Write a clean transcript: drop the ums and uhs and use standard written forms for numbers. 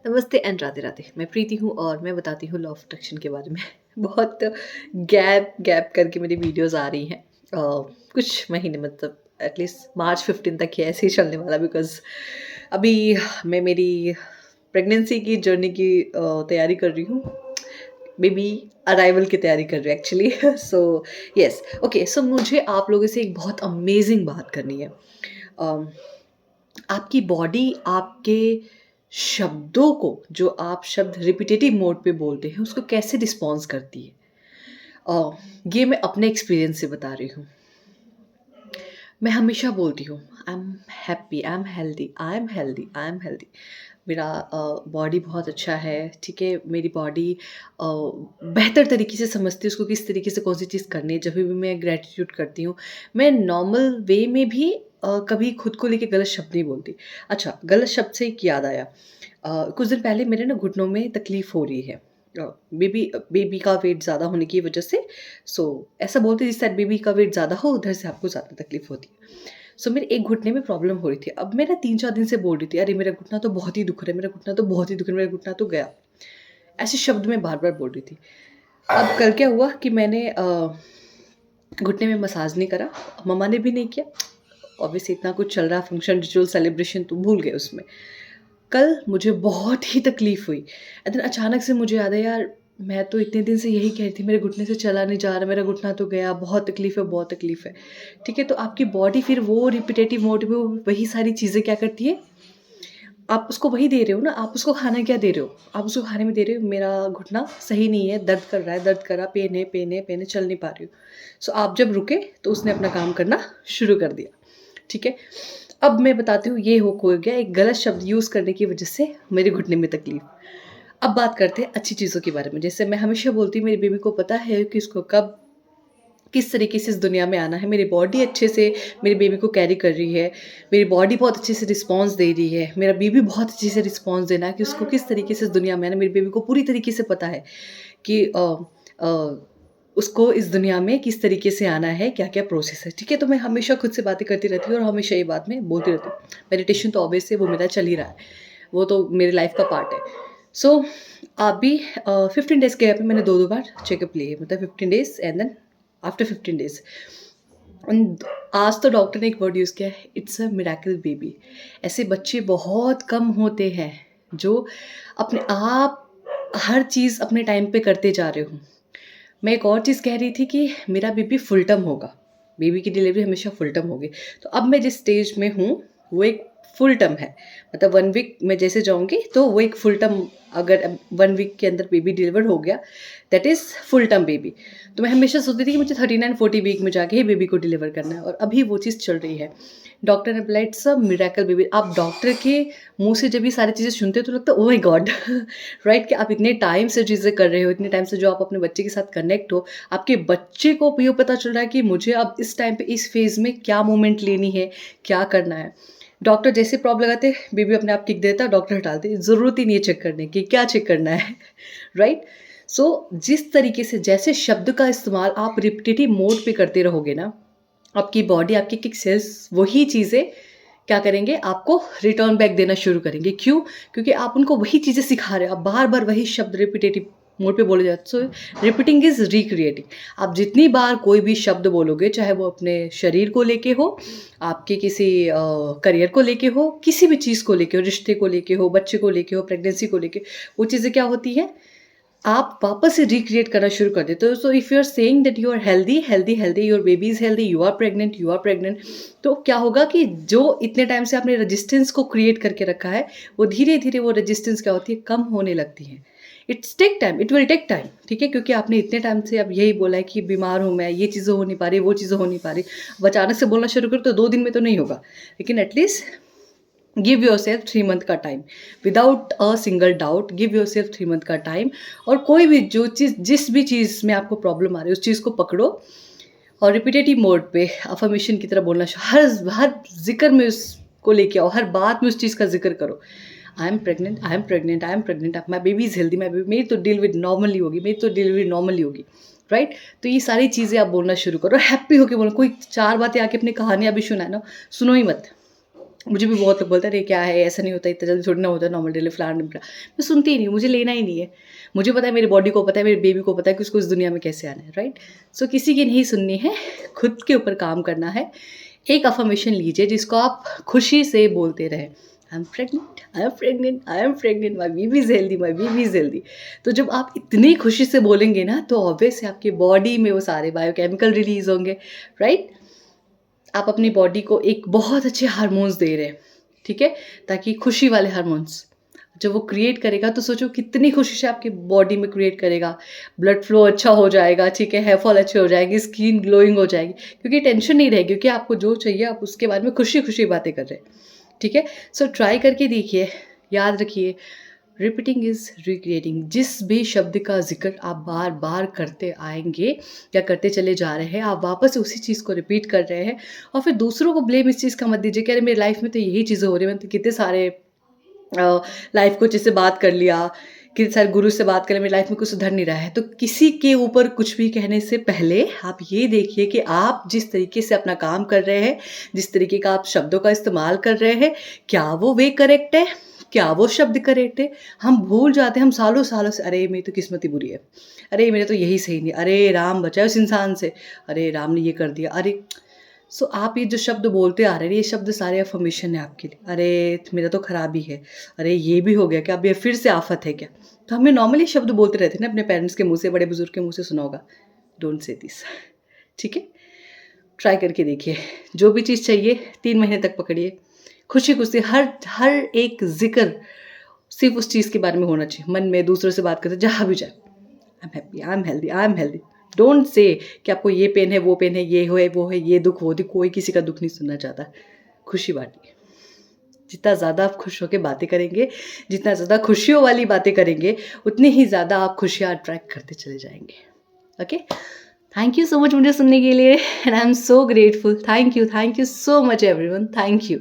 नमस्ते एंड राधे राधे। मैं प्रीति हूँ और मैं बताती हूँ लॉ ऑफ अट्रैक्शन के बारे में। बहुत गैप गैप करके मेरी वीडियोस आ रही हैं। कुछ महीने मतलब एटलीस्ट मार्च 15 तक ही ऐसे ही चलने वाला, बिकॉज अभी मैं मेरी प्रेगनेंसी की जर्नी की तैयारी कर रही हूँ। बेबी अराइवल की तैयारी कर रही हूँ actually. So yes, okay. So मुझे आप लोगों से एक बहुत अमेजिंग बात करनी है। अम, आपकी बॉडी आपके शब्दों को, जो आप शब्द रिपिटेटिव मोड पे बोलते हैं, उसको कैसे रिस्पॉन्स करती है। अ, ये मैं अपने एक्सपीरियंस से बता रही हूँ। मैं हमेशा बोलती हूँ I am happy, I am healthy, I am healthy, I am healthy. मेरा बॉडी बहुत अच्छा है, ठीक है। मेरी बॉडी बेहतर तरीके से समझती है उसको किस तरीके से कौन सी चीज़ करनी है। जब भी मैं ग्रेटिट्यूड करती हूँ, मैं नॉर्मल वे में भी कभी खुद को लेके गलत शब्द नहीं बोलती। अच्छा, गलत शब्द से एक याद आया। कुछ दिन पहले मेरे ना घुटनों में तकलीफ़ हो रही है। बेबी बेबी का वेट ज़्यादा होने की वजह से। सो ऐसा बोलते हैं जिस साइड बेबी का वेट ज़्यादा हो उधर से आपको ज़्यादा तकलीफ़ होती है। सो मेरे एक घुटने में प्रॉब्लम हो रही थी। अब मैं ना 3-4 दिन से बोल रही थी, अरे मेरा घुटना तो बहुत ही दुख रहा है, मेरा घुटना तो बहुत ही दुख रहा है, मेरा घुटना तो गया। ऐसे शब्द मैं बार-बार बोल रही थी। अब कल क्या हुआ कि मैंने घुटने में मसाज नहीं करा, मम्मा ने भी नहीं किया। ऑब्वियसली इतना कुछ चल रहा फंक्शन, रिचुअल, सेलिब्रेशन, तो भूल गए उसमें। कल मुझे बहुत ही तकलीफ़ हुई। एंड देन अचानक से मुझे याद है, यार मैं तो इतने दिन से यही कह रही थी, मेरे घुटने से चला नहीं जा रहा, मेरा घुटना तो गया, बहुत तकलीफ़ है, बहुत तकलीफ़ है। ठीक है, तो आपकी बॉडी फिर वो रिपिटेटिव मोड में वही सारी चीज़ें क्या करती है, आप उसको वही दे रहे हो ना, आप उसको खाना क्या दे रहे हो? आप उसको खाने में दे रहे हो, मेरा घुटना सही नहीं है, दर्द कर रहा है, दर्द कर रहा, पेन है, पेन है, पेन है, चल नहीं पा रही हूँ। सो आप जब रुके तो उसने अपना काम करना शुरू कर दिया। ठीक है? अब मैं बताती हूँ ये हो गया एक गलत शब्द यूज़ करने की वज़ह से मेरे घुटने में तकलीफ़। अब बात करते हैं अच्छी चीज़ों के बारे में। जैसे मैं हमेशा बोलती हूँ, मेरी बेबी को पता है कि उसको कब किस तरीके से इस दुनिया में आना है। मेरी बॉडी अच्छे से मेरी बेबी को कैरी कर रही है। मेरी बॉडी बहुत अच्छे से रिस्पॉन्स दे रही है। मेरा बेबी बहुत अच्छे से रिस्पॉन्स देना है कि उसको किस तरीके से इस दुनिया में आना है। मेरी बेबी को पूरी तरीके से पता है कि अ, उसको इस दुनिया में किस तरीके से आना है, क्या-क्या प्रोसेस है, ठीक है? तो मैं हमेशा खुद से बातें करती रहती हूँ और हमेशा ये बात मैं बोलती रहती हूँ। मेडिटेशन तो ऑब्वियस है, वो मेरा चल ही रहा है। वो तो मेरी लाइफ़ का पार्ट है। सो अभी 15 डेज़ के गैप में मैंने 2-2 बार चेकअप लिए, मतलब 15 days and then after 15 days. And आज तो डॉक्टर ने एक वर्ड यूज़ किया है, इट्स अ मिरेकल बेबी। ऐसे बच्चे बहुत कम होते हैं जो अपने आप हर चीज़ अपने टाइम पे करते जा रहे हों। मैं एक और चीज़ कह रही थी कि मेरा बेबी फुल टर्म होगा। बेबी की डिलीवरी हमेशा फुल टर्म होगी। तो अब मैं जिस स्टेज में हूँ, वो एक फुल टर्म है। मतलब 1 वीक मैं जैसे जाऊँगी तो वो एक फुल टर्म, अगर 1 वीक के अंदर बेबी डिलीवर हो गया, that is full term baby. तो मैं हमेशा सोचती थी कि मुझे 39-40 वीक में जाके ही बेबी को डिलीवर करना है, और अभी वो चीज़ चल रही है। डॉक्टर ने बोला इट्स अ मिरेकल बेबी। आप डॉक्टर के मुँह से जब ये सारी चीज़ें सुनते हो तो लगता है ओह माय गॉड! राइट, कि आप इतने टाइम से चीज़ें कर रहे हो, इतने टाइम से जो आप अपने बच्चे के साथ कनेक्ट हो, आपके बच्चे को ये पता चल रहा है कि मुझे अब इस टाइम पे इस फ़ेज़ में क्या मूवमेंट लेनी है, क्या करना है। डॉक्टर जैसे प्रॉब लगाते, बेबी अपने आप किक देता, डॉक्टर हटा दे, ज़रूरत ही नहीं है चेक करने की, क्या चेक करना है, राइट? सो जिस तरीके से जैसे शब्द का इस्तेमाल आप रिपिटेटिव मोड पे करते रहोगे ना, आपकी बॉडी, आपके किक सेल्स वही चीज़ें क्या करेंगे, आपको रिटर्न बैक देना शुरू करेंगे। क्यों? क्योंकि आप उनको वही चीज़ें सिखा रहे हो। आप बार-बार वही शब्द रिपिटेटिव मोड पे बोले जाते, सो रिपीटिंग इज़ रिक्रिएटिंग। आप जितनी बार कोई भी शब्द बोलोगे, चाहे वो अपने शरीर को लेके हो, आपके किसी करियर को लेके हो, किसी भी चीज़ को लेके हो, रिश्ते को लेके हो, बच्चे को लेके हो, प्रेगनेंसी को लेके, वो चीज़ें क्या होती हैं, आप वापस से रिक्रिएट करना शुरू कर देते हो। So if you are saying that you are healthy, healthy, healthy, your baby is healthy, you are pregnant, तो क्या होगा कि जो इतने टाइम से आपने रेजिस्टेंस को क्रिएट करके रखा है, वो धीरे-धीरे वो रेजिस्टेंस क्या होती है, कम होने लगती है। It's take time, it will take time, ठीक है? क्योंकि आपने इतने टाइम से अब यही बोला है कि बीमार हूँ मैं, ये चीज़ें हो नहीं पा रही, वो चीज़ें हो नहीं पा रही। अब अचानक से बोलना शुरू करो तो 2 दिन में तो नहीं होगा। लेकिन एटलीस्ट गिव योरसेल्फ 3 मंथ का time, without a single doubt give yourself 3 month का टाइम। और कोई भी जो चीज़, जिस भी चीज़ में आपको प्रॉब्लम आ रही है, उस चीज़ को पकड़ो और रिपिटेटिव मोड पे अफ़र्मेशन की तरह बोलना हर हर ज़िक्र में उसको लेके आओ, हर बात में उस चीज़ का ज़िक्र करो। I am pregnant, I am pregnant, I am pregnant, my baby is healthy, my baby, मेरी तो डिलीवरी नॉर्मली होगी, मेरी तो डिलीवरी नॉर्मली होगी, राइट? तो ये सारी चीज़ें आप बोलना शुरू करो, हैप्पी होके बोलो। कोई 4 बातें आके अपनी कहानियाँ भी सुनाए ना, सुनो ही मत। मुझे भी बहुत लोग बोलते हैं अरे क्या है, ऐसा नहीं होता, इतना जल्दी थोड़ी ना होता है, नॉर्मल डिलीवरी फलाना ढिमका। मैं सुनती ही नहीं, मुझे लेना ही नहीं है। मुझे पता है, मेरी बॉडी को पता है, मेरे बेबी को पता है कि उसको इस दुनिया में कैसे आना है, राइट? सो किसी की नहीं सुननी है, खुद के ऊपर काम करना है। एक अफर्मेशन लीजिए जिसको आप खुशी से बोलते रहें, I am pregnant, I am pregnant, I am pregnant, my baby is healthy, my baby is healthy. तो जब आप इतनी खुशी से बोलेंगे ना, तो ऑब्वियस है आपकी बॉडी में वो सारे बायोकेमिकल रिलीज होंगे, राइट? आप अपनी बॉडी को एक बहुत अच्छे हार्मोन्स दे रहे हैं, ठीक है, ताकि खुशी वाले हार्मोन्स जब वो क्रिएट करेगा, तो सोचो कितनी खुशी से आपकी बॉडी में क्रिएट करेगा। ब्लड फ्लो अच्छा हो जाएगा, ठीक है, हेयर फॉल अच्छी हो जाएगी, स्किन ग्लोइंग हो जाएगी, क्योंकि टेंशन नहीं रहेगी, क्योंकि आपको जो चाहिए आप उसके बारे में खुशी खुशी बातें कर रहे हैं, ठीक है। सो ट्राई करके देखिए, याद रखिए, रिपीटिंग इज़ रिक्रिएटिंग। जिस भी शब्द का जिक्र आप बार बार करते आएंगे या करते चले जा रहे हैं, आप वापस उसी चीज़ को रिपीट कर रहे हैं। और फिर दूसरों को ब्लेम इस चीज़ का मत दीजिए कि अरे मेरी लाइफ में तो यही चीज़ें हो रही हैं, मैंने तो कितने सारे लाइफ कोच से बात कर लिया, कितने सारे गुरु से बात कर लिया, मेरी लाइफ में कुछ सुधर नहीं रहा है। तो किसी के ऊपर कुछ भी कहने से पहले आप ये देखिए कि आप जिस तरीके से अपना काम कर रहे हैं, जिस तरीके का आप शब्दों का इस्तेमाल कर रहे हैं, क्या वो वे करेक्ट है, क्या वो शब्द करेक्ट है? हम भूल जाते हैं, हम सालों सालों से अरे मेरी तो किस्मत ही बुरी है, अरे मेरे तो यही सही नहीं, अरे राम बचाए उस इंसान से, अरे राम ने ये कर दिया, अरे। सो आप ये जो शब्द बोलते आ रहे हैं, ये शब्द सारे अफर्मेशन है आपके लिए। अरे मेरा तो खराबी है, अरे ये भी हो गया क्या, अब ये फिर से आफत है क्या? तो हमें नॉर्मली शब्द बोलते रहते हैं ना, अपने पेरेंट्स के मुंह से, बड़े बुजुर्ग के मुंह से सुना होगा, डोंट से दिस, ठीक है। ट्राई करके देखिए, जो भी चीज़ चाहिए 3 महीने तक पकड़िए, खुशी खुशी हर हर एक जिक्र सिर्फ उस चीज़ के बारे में होना चाहिए, मन में, दूसरों से बात करते जहाँ भी जाए, I am happy, I am healthy, I am healthy. Don't say कि आपको ये पेन है, वो पेन है, ये हो है, वो है, ये दुख, वो दुख। कोई किसी का दुख नहीं सुनना चाहता। खुशी बांटिए। जितना ज़्यादा आप खुश होकर बातें करेंगे, जितना ज़्यादा खुशियों वाली बातें करेंगे, उतनी ही ज़्यादा आप खुशियाँ अट्रैक्ट करते चले जाएंगे। Okay, thank you so much मुझे सुनने के लिए, and I am so grateful. Thank you so much everyone, thank you.